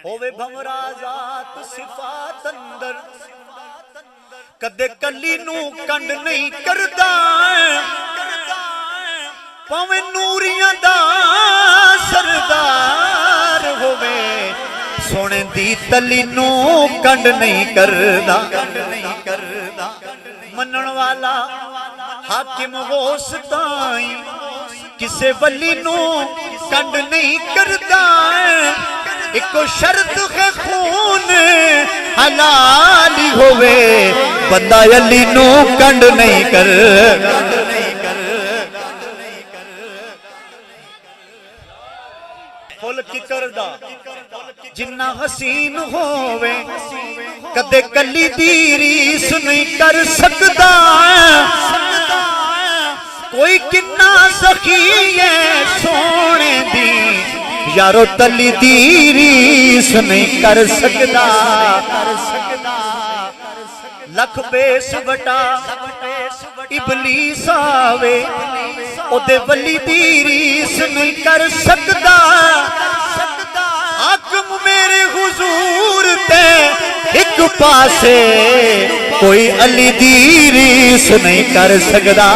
ہووے بھمرا ذات صفات اندر کدے کلی نو کنڈ نہیں کردا پاویں نوریاں دا سردار ہووے سونے دی تلی نو کنڈ نہیں کردا منن والا حاکم غوث تائیں کسے ولی نو کنڈ نہیں کردا ایک شرط ہے خون حلالی ہووے بندہ علی نو کنڈ نہیں کر فل کی کردہ جنہ حسین ہووے کدے کلی دی ریس نہیں کر سکتا کوئی کنہ سخی ہے سونے دی یارو تلی دی ریس نہیں کر سکتا لکھ بیس بٹا ابلیس آوے او دے ولی دی ریس نہیں کر سکتا حاکم میرے حضور تے ایک پاسے کوئی علی دی ریس نہیں کر سکتا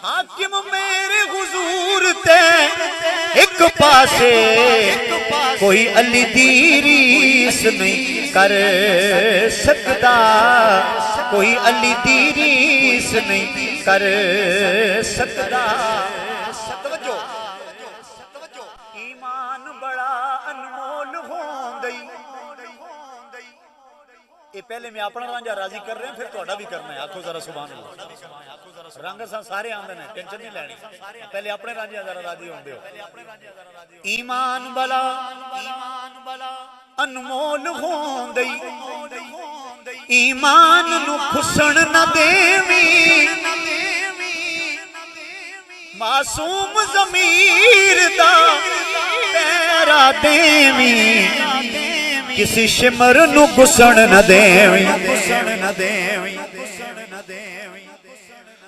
حاکم میرے حضور تے ایک پاسے کوئی علی دی ریس نہیں کر سکتا کوئی علی دی ریس نہیں کر سکتا ایمان بڑا انمول ہوندئی یہ پہلے میں اپنا رانجہ راضی کر رہے ہیں پھر توڑا بھی کرنا ہے آنکھو ذرا سبحان اللہ رنگ سارے آمدن ہیں ٹینشن نہیں لینی پہلے اپنے رانجہ ذرا راضی ہوندے ہو ایمان بلا انمول ہوندئی ایمان نو خسن نہ دیویں معصوم ضمیر دا پیرا دیویں کسی شمر نو گسن نہ دیویں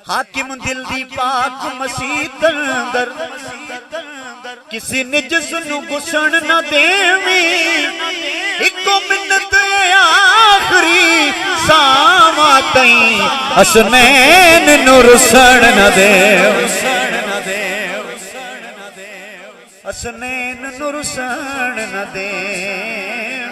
حاکم دل دی پاک مسیح اندر کسی نجس نو گسن نہ دیویں ایکو منت آخری ساما تائیں حسنین نو رسن نہ دیویں حسنین نو رسن نہ دیویں